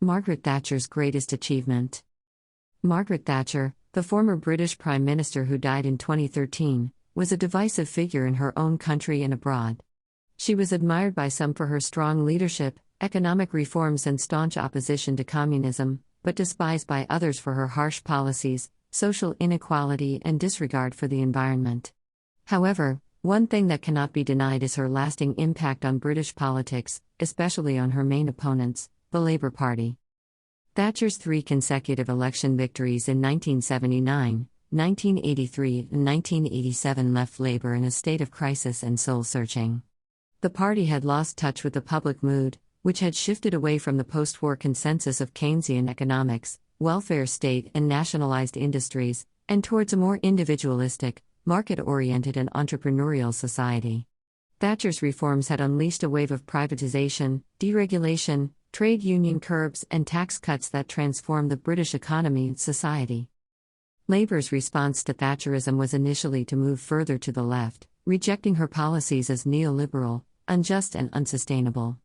Margaret Thatcher's greatest achievement. Margaret Thatcher, the former British Prime Minister who died in 2013, was a divisive figure in her own country and abroad. She was admired by some for her strong leadership, economic reforms, and staunch opposition to communism, but despised by others for her harsh policies, social inequality, and disregard for the environment. However, one thing that cannot be denied is her lasting impact on British politics, especially on her main opponents, the Labour Party. Thatcher's three consecutive election victories in 1979, 1983, and 1987 left Labour in a state of crisis and soul-searching. The party had lost touch with the public mood, which had shifted away from the post-war consensus of Keynesian economics, welfare state, and nationalized industries, and towards a more individualistic, market-oriented, and entrepreneurial society. Thatcher's reforms had unleashed a wave of privatization, deregulation, trade union curbs, and tax cuts that transformed the British economy and society. Labour's response to Thatcherism was initially to move further to the left, rejecting her policies as neoliberal, unjust, and unsustainable.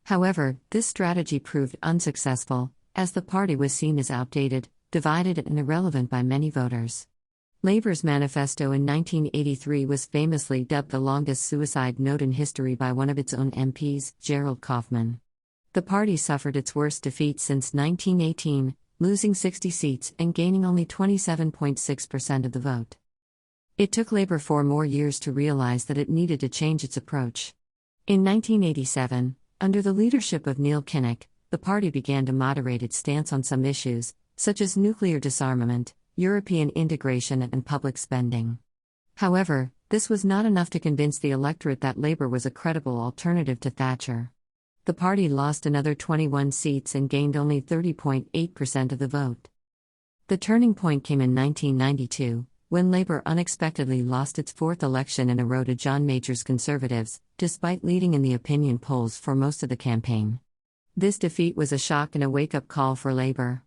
However, this strategy proved unsuccessful, as the party was seen as outdated, divided, and irrelevant by many voters. Labour's manifesto in 1983 was famously dubbed the longest suicide note in history by one of its own MPs, Gerald Kaufman. The party suffered its worst defeat since 1918, losing 60 seats and gaining only 27.6% of the vote. It took Labour 4 more years to realize that it needed to change its approach. In 1987, under the leadership of Neil Kinnock, the party began to moderate its stance on some issues, such as nuclear disarmament, European integration, and public spending. However, this was not enough to convince the electorate that Labour was a credible alternative to Thatcher. The party lost another 21 seats and gained only 30.8% of the vote. The turning point came in 1992, when Labour unexpectedly lost its fourth election in a row to John Major's Conservatives, despite leading in the opinion polls for most of the campaign. This defeat was a shock and a wake-up call for Labour.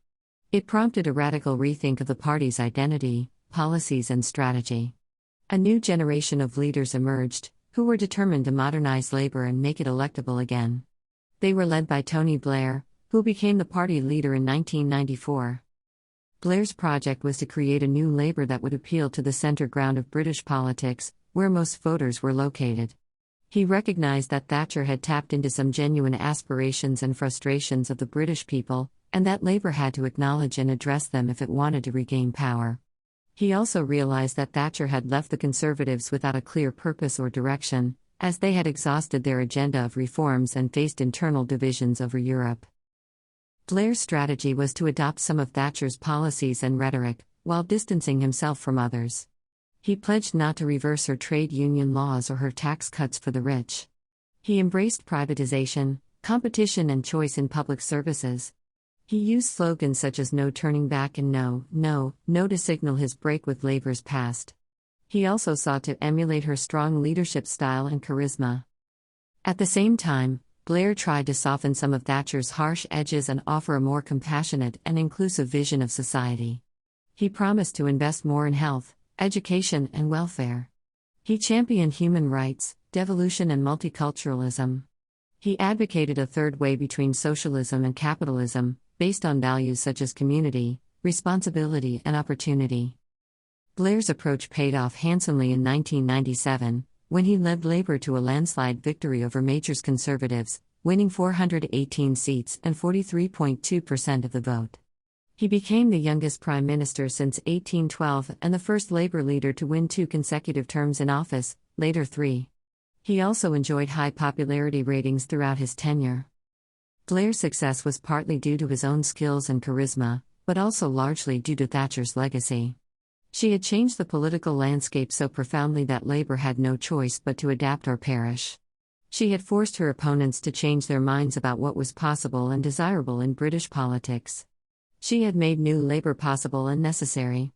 It prompted a radical rethink of the party's identity, policies, and strategy. A new generation of leaders emerged, who were determined to modernize Labour and make it electable again. They were led by Tony Blair, who became the party leader in 1994. Blair's project was to create a new Labour that would appeal to the centre ground of British politics, where most voters were located. He recognized that Thatcher had tapped into some genuine aspirations and frustrations of the British people, and that Labour had to acknowledge and address them if it wanted to regain power. He also realized that Thatcher had left the Conservatives without a clear purpose or direction, as they had exhausted their agenda of reforms and faced internal divisions over Europe. Blair's strategy was to adopt some of Thatcher's policies and rhetoric, while distancing himself from others. He pledged not to reverse her trade union laws or her tax cuts for the rich. He embraced privatization, competition, and choice in public services. He used slogans such as "no turning back" and "no, no, no" to signal his break with Labour's past. He also sought to emulate her strong leadership style and charisma. At the same time, Blair tried to soften some of Thatcher's harsh edges and offer a more compassionate and inclusive vision of society. He promised to invest more in health, education, and welfare. He championed human rights, devolution, and multiculturalism. He advocated a third way between socialism and capitalism, based on values such as community, responsibility, and opportunity. Blair's approach paid off handsomely in 1997, when he led Labour to a landslide victory over Major's Conservatives, winning 418 seats and 43.2% of the vote. He became the youngest Prime Minister since 1812 and the first Labour leader to win 2 consecutive terms in office, later 3. He also enjoyed high popularity ratings throughout his tenure. Blair's success was partly due to his own skills and charisma, but also largely due to Thatcher's legacy. She had changed the political landscape so profoundly that Labour had no choice but to adapt or perish. She had forced her opponents to change their minds about what was possible and desirable in British politics. She had made new Labour possible and necessary.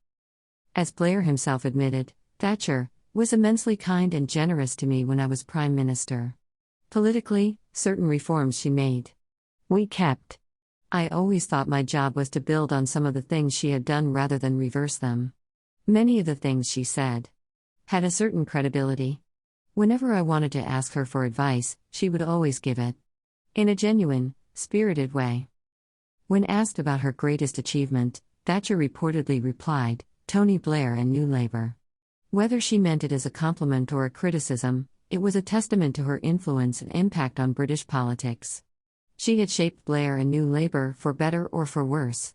As Blair himself admitted, Thatcher was immensely kind and generous to me when I was Prime Minister. Politically, certain reforms she made, we kept. I always thought my job was to build on some of the things she had done rather than reverse them. Many of the things she said had a certain credibility. Whenever I wanted to ask her for advice, she would always give it. In a genuine, spirited way. When asked about her greatest achievement, Thatcher reportedly replied, "Tony Blair and New Labour." Whether she meant it as a compliment or a criticism, it was a testament to her influence and impact on British politics. She had shaped Blair and New Labour for better or for worse.